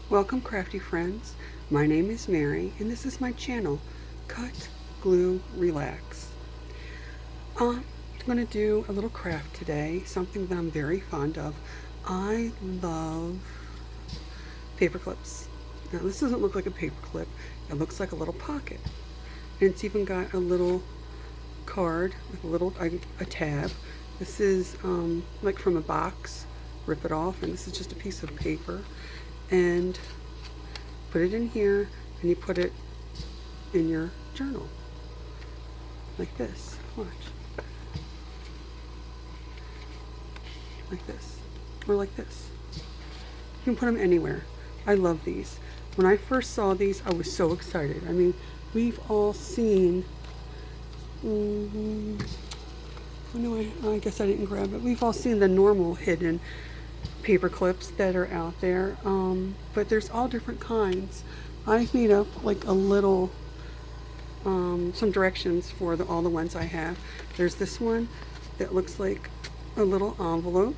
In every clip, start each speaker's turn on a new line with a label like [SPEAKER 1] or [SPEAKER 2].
[SPEAKER 1] Welcome, crafty friends. My name is Mary, and this is my channel, Cut, Glue, Relax. I'm going to do a little craft today, something that I'm very fond of. I love paper clips. Now, this doesn't look like a paper clip. It looks like a little pocket. And it's even got a little card with a tab. This is like from a box. Rip it off, and this is just a piece of paper. And put it in here, and you put it in your journal like this. Watch. Like this, or like this. You can put them anywhere. I love these. When I first saw these, I was so excited. I mean, we've all seen I guess I didn't grab it. We've all seen the normal hidden paper clips that are out there, but there's all different kinds. I've made up like a little some directions for all the ones I have. There's this one that looks like a little envelope.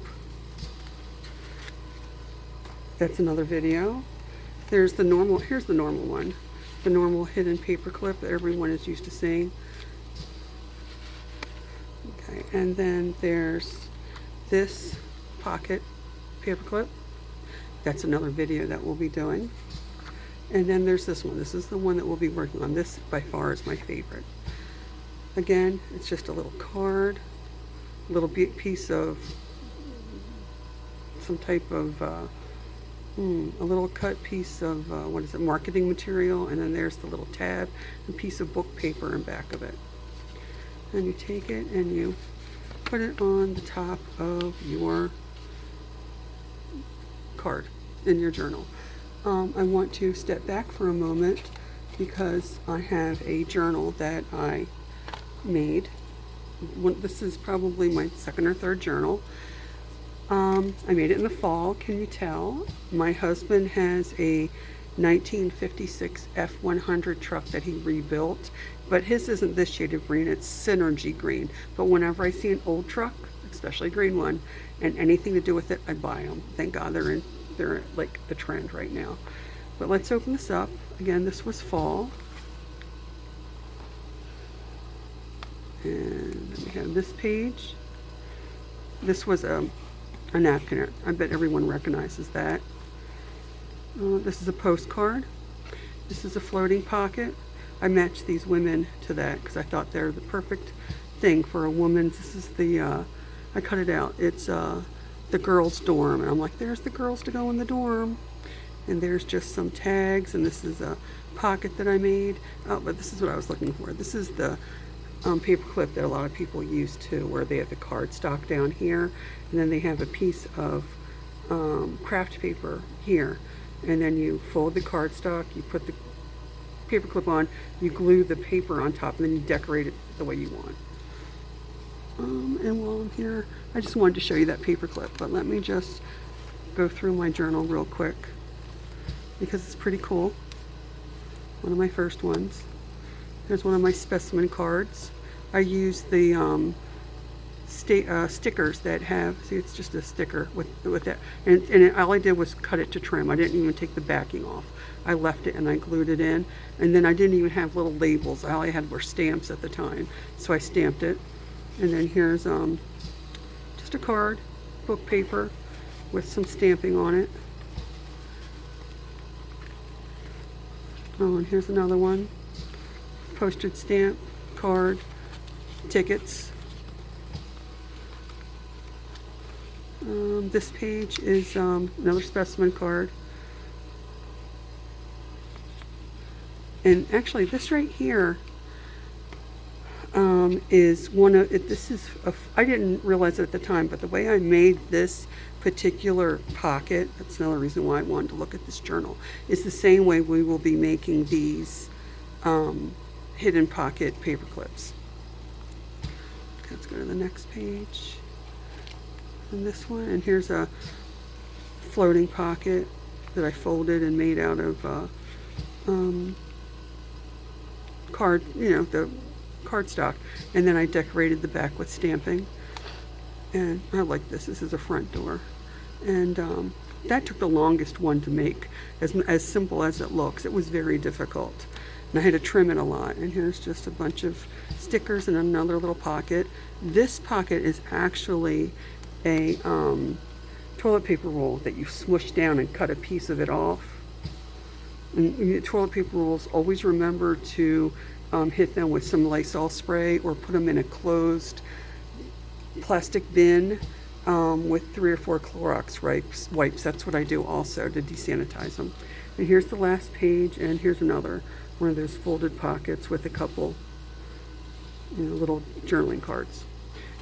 [SPEAKER 1] That's another video. There's the normal, here's the normal one, the normal hidden paper clip that everyone is used to seeing. Okay, and then there's this pocket paper clip. That's another video that we'll be doing. And then there's this one. This is the one that we'll be working on. This by far is my favorite. Again, it's just a little card, a little piece of some type of a little cut piece of what is it, marketing material, and then there's the little tab, a piece of book paper in back of it. And you take it and you put it on the top of your card in your journal. I want to step back for a moment because I have a journal that I made. This is probably my second or third journal. I made it in the fall, can you tell? My husband has a 1956 F100 truck that he rebuilt, but his isn't this shade of green, it's Synergy green. But whenever I see an old truck, especially a green one, and anything to do with it, I buy them. Thank God they're like the trend right now. But let's open this up. Again, this was fall. And we have this page. This was a napkin. I bet everyone recognizes that. This is a postcard. This is a floating pocket. I matched these women to that because I thought they're the perfect thing for a woman. This is the, I cut it out. It's the girls' dorm. And I'm like, there's the girls to go in the dorm. And there's just some tags. And this is a pocket that I made. Oh, but this is what I was looking for. This is the paper clip that a lot of people use too, where they have the cardstock down here. And then they have a piece of craft paper here. And then you fold the cardstock, you put the paper clip on, you glue the paper on top, and then you decorate it the way you want. And while I'm here, I just wanted to show you that paper clip, but let me just go through my journal real quick because it's pretty cool. One of my first ones. Here's one of my specimen cards. I used the stickers that have, see, it's just a sticker with that, and all I did was cut it to trim. I didn't even take the backing off. I left it and I glued it in, and then I didn't even have little labels. All I had were stamps at the time, so I stamped it. And then here's just a card, book paper with some stamping on it. Oh, and here's another one, postage stamp, card, tickets. This page is another specimen card. And actually this right here is one of it. This is I didn't realize it at the time, but the way I made this particular pocket, that's another reason why I wanted to look at this journal, is the same way we will be making these hidden pocket paper clips. Okay, let's go to the next page. And this one, and here's a floating pocket that I folded and made out of card, the cardstock, and then I decorated the back with stamping. And I like this. This is a front door, and that took the longest one to make, as simple as it looks. It was very difficult. And I had to trim it a lot. And here's just a bunch of stickers and another little pocket. This pocket is actually a toilet paper roll that you smush down and cut a piece of it off. And toilet paper rolls, always remember to hit them with some Lysol spray or put them in a closed plastic bin with 3 or 4 Clorox wipes. That's what I do also to desanitize them. And here's the last page, and here's another one of those folded pockets with a couple little journaling cards.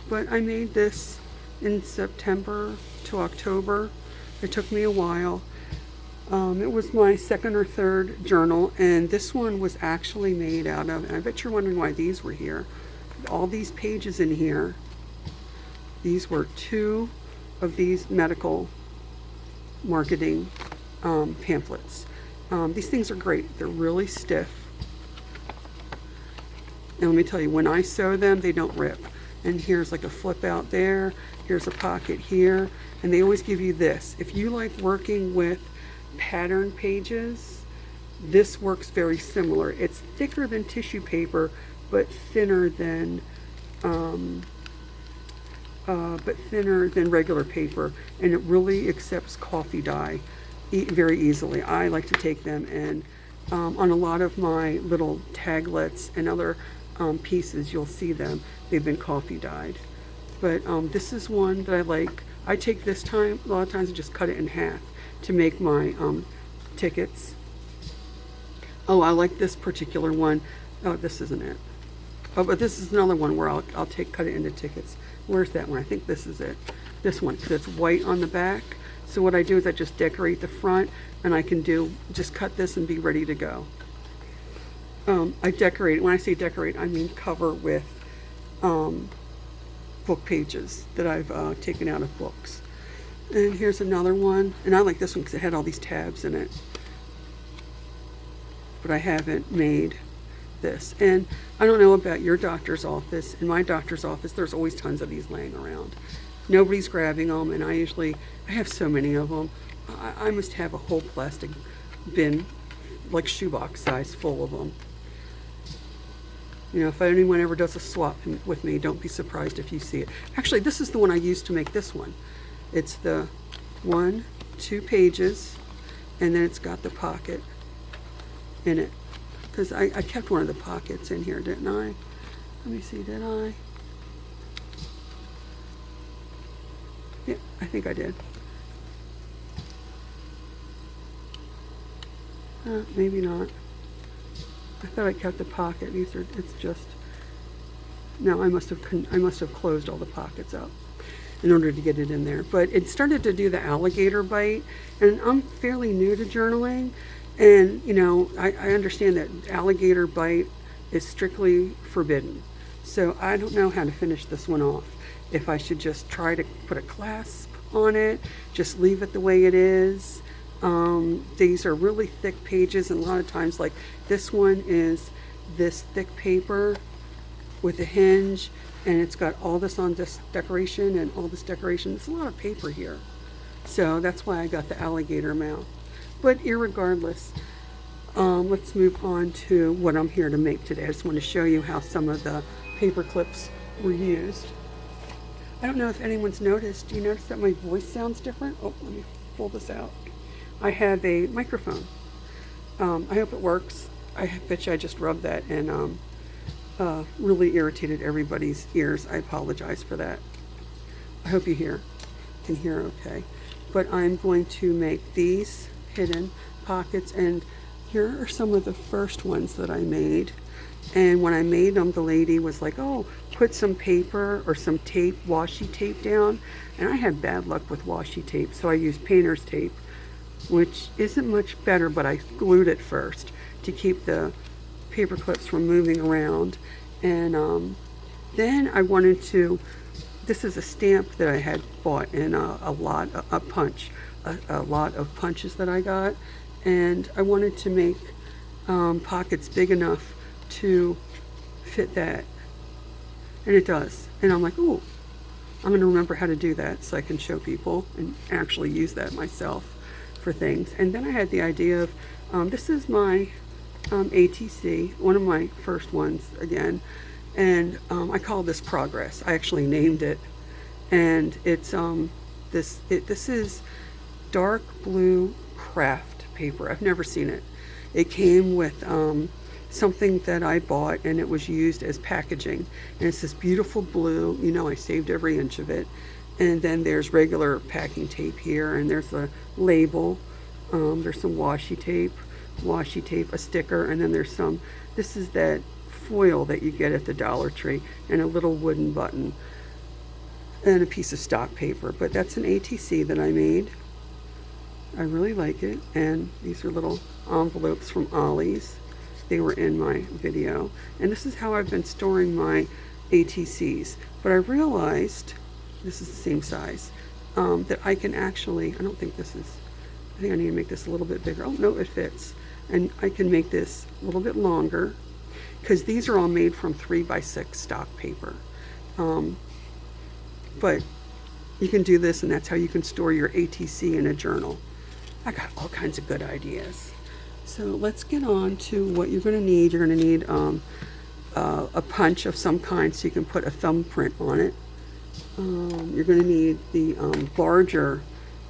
[SPEAKER 1] But I made this in September to October. It took me a while. It was my second or third journal, and this one was actually made out of, and I bet you're wondering why these were here. All these pages in here, these were 2 of these medical marketing pamphlets. These things are great. They're really stiff. And let me tell you, when I sew them, they don't rip. And here's like a flip out there. Here's a pocket here. And they always give you this. If you like working with pattern pages, this works very similar. It's thicker than tissue paper, but thinner than regular paper, and it really accepts coffee dye very easily. I like to take them, and on a lot of my little taglets and other pieces, you'll see them. They've been coffee dyed. But this is one that I like. I take this time, a lot of times, and just cut it in half to make my tickets. Oh, I like this particular one. Oh, this isn't it. Oh, but this is another one where I'll cut it into tickets. Where's that one? I think this is it. This one, because it's white on the back. So what I do is I just decorate the front, and I can just cut this and be ready to go. I decorate. When I say decorate, I mean cover with book pages that I've taken out of books. And here's another one, and I like this one because it had all these tabs in it. But I haven't made this. And I don't know about your doctor's office. In my doctor's office, there's always tons of these laying around. Nobody's grabbing them, and I have so many of them. I must have a whole plastic bin, like shoebox size, full of them. If anyone ever does a swap with me, don't be surprised if you see it. Actually, this is the one I used to make this one. It's the 2 pages, and then it's got the pocket in it. Because I kept one of the pockets in here, didn't I? Let me see, did I? Yeah, I think I did. Maybe not. I thought I kept the pocket. No, I must have closed all the pockets up in order to get it in there. But it started to do the alligator bite, and I'm fairly new to journaling, and I understand that alligator bite is strictly forbidden. So I don't know how to finish this one off. If I should just try to put a clasp on it, just leave it the way it is. These are really thick pages, and a lot of times, like this one is this thick paper with a hinge, and it's got all this on this decoration and all this decoration. There's a lot of paper here. So that's why I got the alligator mouth. But irregardless, let's move on to what I'm here to make today. I just want to show you how some of the paper clips were used. I don't know if anyone's noticed. Do you notice that my voice sounds different? Oh, let me pull this out. I have a microphone. I hope it works. I bet you I just rubbed that and really irritated everybody's ears. I apologize for that. I hope you can hear okay. But I'm going to make these hidden pockets, and here are some of the first ones that I made. And when I made them, the lady was like, oh, put some paper or some tape, washi tape down. And I had bad luck with washi tape, so I used painter's tape, which isn't much better, but I glued it first to keep the paper clips from moving around. And then I wanted to, this is a stamp that I had bought in a lot of punches that I got, and I wanted to make pockets big enough to fit that, and it does. And I'm like, ooh, I'm going to remember how to do that so I can show people and actually use that myself for things. And then I had the idea of, this is my ATC, one of my first ones again, and I call this Progress. I actually named it, and it's this is dark blue craft paper. I've never seen it. It came with something that I bought, and it was used as packaging, and it's this beautiful blue. You know, I saved every inch of it. And then there's regular packing tape here, and there's a label. There's some washi tape, a sticker, and then there's some, this is that foil that you get at the Dollar Tree, and a little wooden button, and a piece of stock paper. But that's an ATC that I made. I really like it. And these are little envelopes from Ollie's. They were in my video. And this is how I've been storing my ATCs. But I realized, this is the same size, that I can actually, I think I need to make this a little bit bigger. Oh, no, it fits. And I can make this a little bit longer, because these are all made from 3x6 stock paper. But you can do this, and that's how you can store your ATC in a journal. I got all kinds of good ideas. So let's get on to what you're going to need. You're going to need a punch of some kind so you can put a thumbprint on it. You're going to need the larger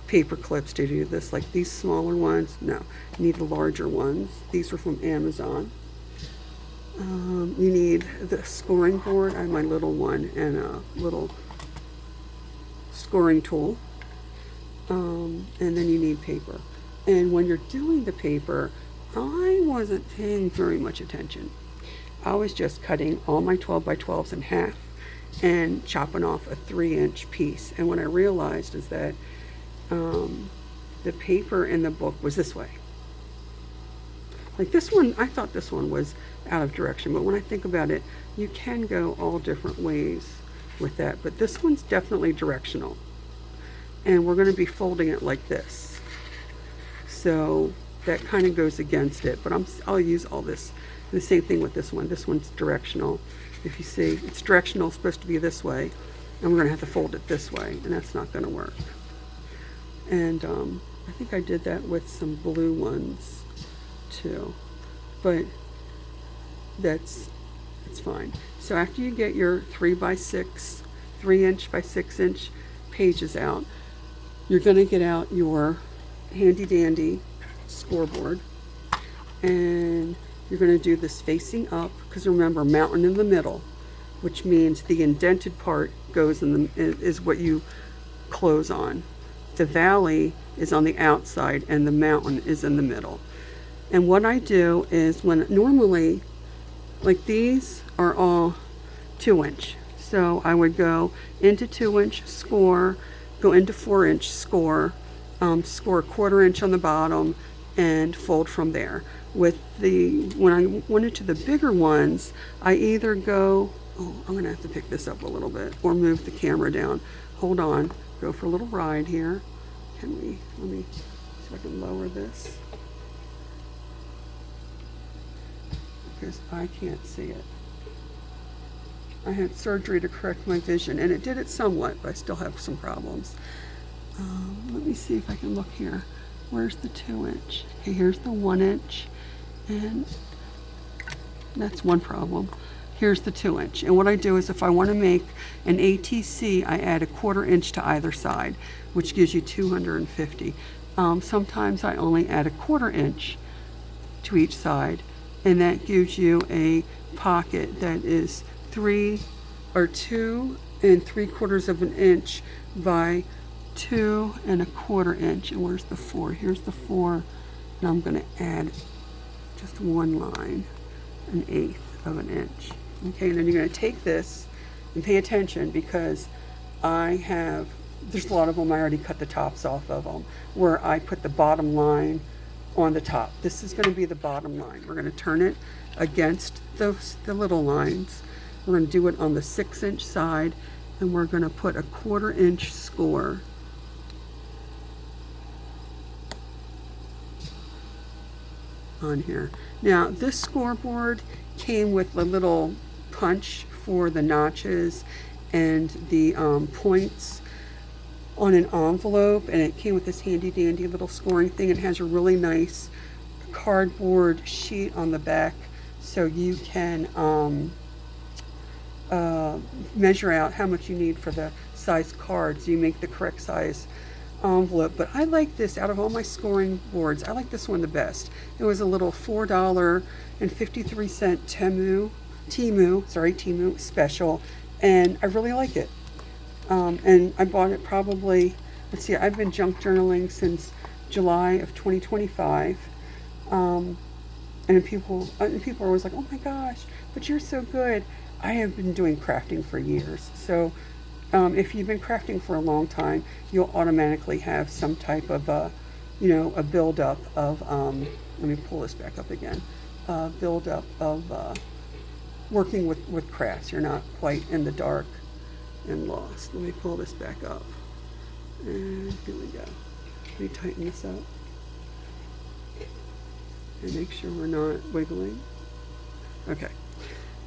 [SPEAKER 1] paper clips to do this, like these smaller ones. No, you need the larger ones. These are from Amazon. You need the scoring board. I have my little one and a little scoring tool. And then you need paper. And when you're doing the paper, I wasn't paying very much attention. I was just cutting all my 12x12s in half and chopping off a 3-inch piece. And what I realized is that the paper in the book was this way. Like this one, I thought this one was out of direction, but when I think about it, you can go all different ways with that. But this one's definitely directional. And we're going to be folding it like this. So that kind of goes against it, but I'll use all this. And the same thing with this one. This one's directional. If you see, it's directional, it's supposed to be this way, and we're going to have to fold it this way, and that's not going to work. And I think I did that with some blue ones too, but it's fine. So after you get your 3x6, 3-inch by 6-inch pages out, you're going to get out your handy dandy scoreboard, and you're going to do this facing up, because remember, mountain in the middle, which means the indented part goes is what you close on. The valley is on the outside and the mountain is in the middle. And what I do is, when normally, like these are all 2-inch, so I would go into 2-inch, score, go into 4-inch, score, score a 1/4 inch on the bottom, and fold from there. When I went into the bigger ones, I either go, I'm going to have to pick this up a little bit, or move the camera down. Hold on, go for a little ride here. Let me see if I can lower this, because I can't see it. I had surgery to correct my vision, and it did it somewhat, but I still have some problems. Let me see if I can look here. Where's the 2-inch? Okay, here's the 1-inch, and that's one problem. Here's the 2-inch. And what I do is, if I want to make an ATC, I add a 1/4 inch to either side, which gives you 250. Sometimes I only add a 1/4 inch to each side, and that gives you a pocket that is 2 3/4 inch by 2 1/4 inch. And where's the 4? Here's the 4, and I'm going to add just one line, 1/8 of an inch. Okay, and then you're going to take this and pay attention, because there's a lot of them, I already cut the tops off of them, where I put the bottom line on the top. This is going to be the bottom line. We're going to turn it against the little lines. We're going to do it on the 6-inch side, and we're going to put a 1/4 inch score on here. Now, this scoreboard came with a little punch for the notches and the points on an envelope, and it came with this handy dandy little scoring thing. It has a really nice cardboard sheet on the back so you can measure out how much you need for the size cards. You make the correct size envelope. But I like this, out of all my scoring boards, I like this one the best. It was a little $4.53 Temu special, and I really like it. And I bought it probably, let's see, I've been junk journaling since July of 2025. And people are always like, oh my gosh, but you're so good. I have been doing crafting for years. So if you've been crafting for a long time, you'll automatically have some type of a buildup of, let me pull this back up again, buildup of working with crafts. You're not quite in the dark and lost. Let me pull this back up. And here we go. Let me tighten this up and make sure we're not wiggling. Okay.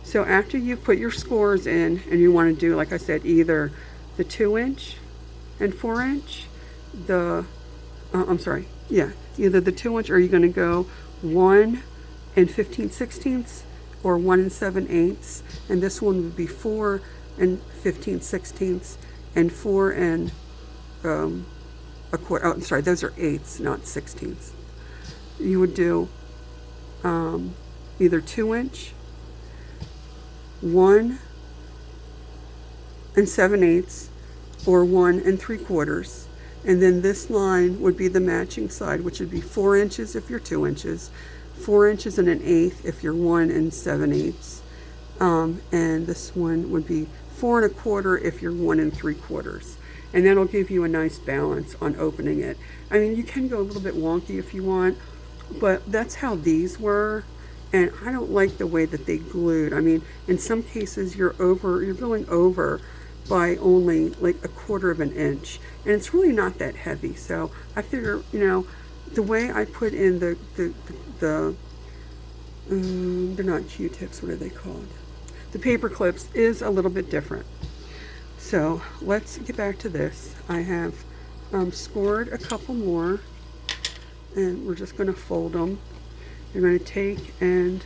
[SPEAKER 1] So after you put your scores in, and you want to do, like I said, either the 2-inch and 4-inch, either the 2-inch, or you're going to go 1 and 15/16 or 1 and 7/8, and this one would be 4 and 15/16 and 4 and a quarter. Oh, I'm sorry, those are 8ths, not 16ths. You would do either 2-inch, 1 and 7/8, or 1 and 3/4, and then this line would be the matching side, which would be 4 inches if you're 2 inches, 4 inches and 1/8 if you're 1 and 7/8, and this one would be 4 1/4 if you're 1 and 3/4, and that'll give you a nice balance on opening it. I mean, you can go a little bit wonky if you want, but that's how these were. And I don't like the way that they glued. I mean, in some cases you're going over by only like 1/4 of an inch, and it's really not that heavy. So I figure, the way I put in the they're not Q-tips, what are they called? The paper clips is a little bit different. So let's get back to this. I have scored a couple more, and we're just going to fold them. You're going to take and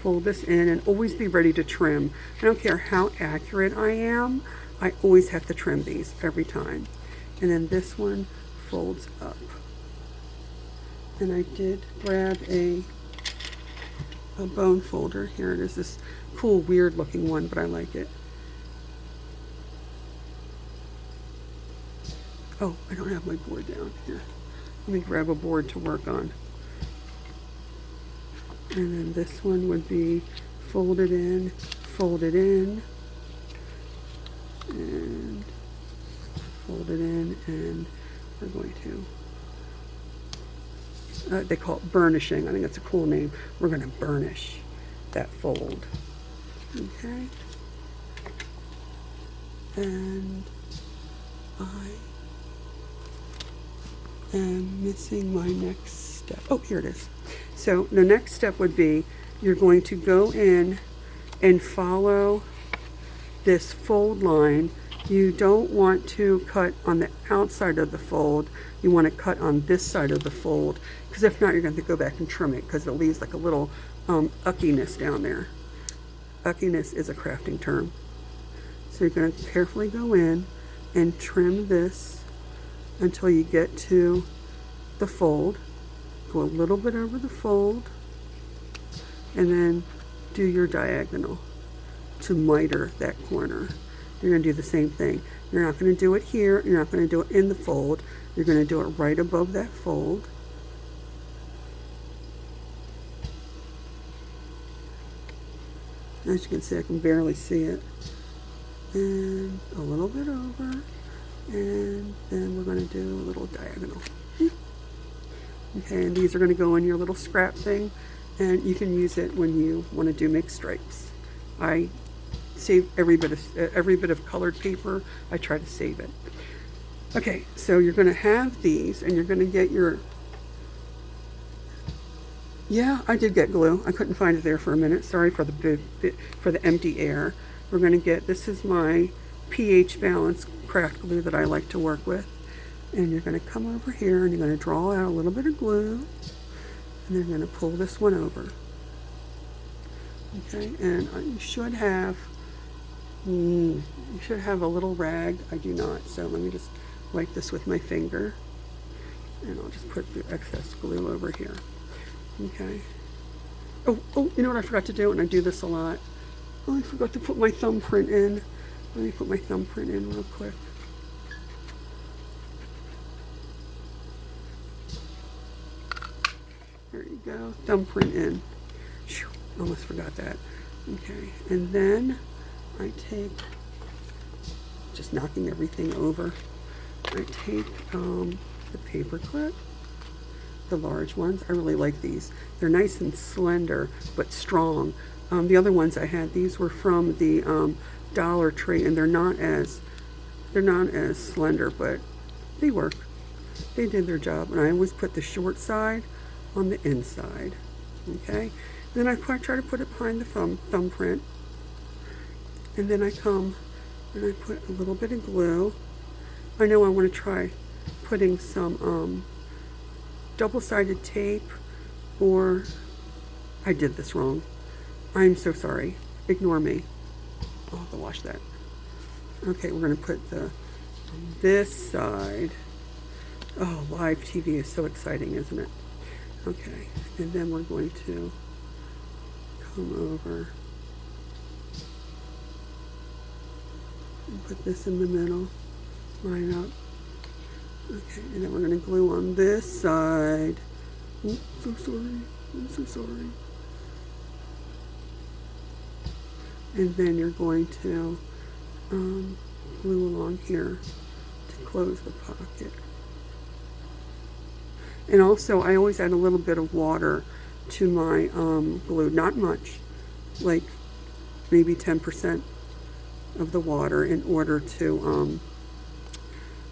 [SPEAKER 1] fold this in, and always be ready to trim. I don't care how accurate I am, I always have to trim these every time. And then this one folds up. And I did grab a bone folder. Here it is, this cool, weird looking one, but I like it. Oh, I don't have my board down here. Let me grab a board to work on. And then this one would be folded in, and folded in, and we're going to, they call it burnishing. I think that's a cool name. We're going to burnish that fold. Okay. And I am missing my next step. Oh, here it is. So the next step would be, you're going to go in and follow this fold line. You don't want to cut on the outside of the fold. You want to cut on this side of the fold, because if not, you're going to go back and trim it, because it leaves like a little uckiness down there. Uckiness is a crafting term. So you're going to carefully go in and trim this until you get to the fold. Go a little bit over the fold, and then do your diagonal to miter that corner. You're going to do the same thing. You're not going to do it here. You're not going to do it in the fold. You're going to do it right above that fold. As you can see, I can barely see it. And a little bit over, and then we're going to do a little diagonal. Okay, and these are going to go in your little scrap thing, and you can use it when you want to do mixed stripes. I save every bit of colored paper. I try to save it. Okay, so you're going to have these, and you're going to get your. Yeah, I did get glue. I couldn't find it there for a minute. Sorry for the empty air. we're going to get, this is my pH balance craft glue that I like to work with. And you're going to come over here and you're going to draw out a little bit of glue. And then you're going to pull this one over. Okay, and you should have a little rag. I do not, so let me just wipe this with my finger. And I'll just put the excess glue over here. Okay. Oh, you know what I forgot to do, and I do this a lot. Oh, I forgot to put my thumbprint in. Let me put my thumbprint in real quick. There you go, thumbprint in. Whew, almost forgot that. Okay, and then I take, just knocking everything over, I take the paper clip, the large ones. I really like these. They're nice and slender, but strong. The other ones I had, these were from the Dollar Tree, and they're not as slender, but they work. They did their job, and I always put the short side on the inside. Okay, then I try to put it behind the thumbprint, and then I come and I put a little bit of glue. I know I want to try putting some double-sided tape, or I did this wrong. I'm so sorry. Ignore me. I'll have to wash that. Okay, we're going to put this side. Oh, live TV is so exciting, isn't it? Okay, and then we're going to come over and put this in the middle, line up. Okay, and then we're going to glue on this side. Oops, so sorry. I'm so sorry. And then you're going to glue along here to close the pocket. And also, I always add a little bit of water to my glue. Not much, like maybe 10% of the water, in order to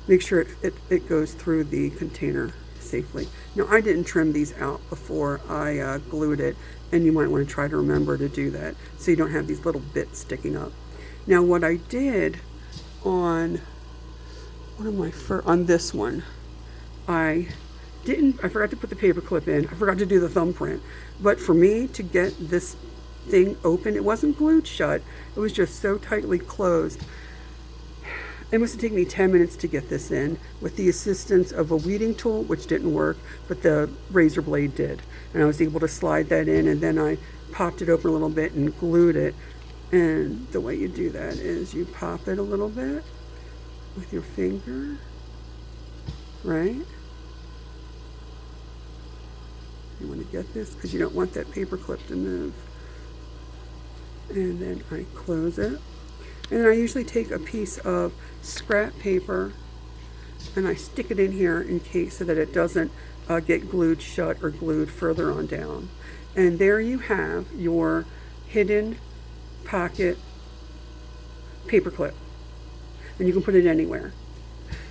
[SPEAKER 1] make sure it goes through the container safely. Now, I didn't trim these out before I glued it, and you might want to try to remember to do that so you don't have these little bits sticking up. Now, what I did on on this one, I forgot to put the paper clip in. I forgot to do the thumbprint. But for me to get this thing open, it wasn't glued shut. It was just so tightly closed. It must have taken me 10 minutes to get this in with the assistance of a weeding tool, which didn't work, but the razor blade did. And I was able to slide that in, and then I popped it open a little bit and glued it. And the way you do that is you pop it a little bit with your finger, right? You want to get this because you don't want that paper clip to move. And then I close it. And then I usually take a piece of scrap paper and I stick it in here in case, so that it doesn't get glued shut or glued further on down. And there you have your hidden pocket paper clip. And you can put it anywhere.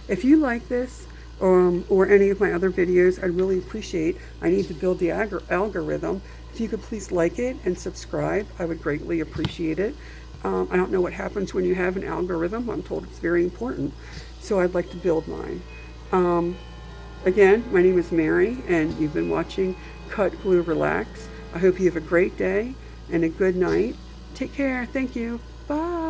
[SPEAKER 1] If you like this, or any of my other videos, I'd really appreciate, I need to build the algorithm. If you could please like it and subscribe, I would greatly appreciate it. I don't know what happens when you have an algorithm. I'm told it's very important. So I'd like to build mine. Again, my name is Mary, and you've been watching Cut, Glue, Relax. I hope you have a great day and a good night. Take care. Thank you. Bye.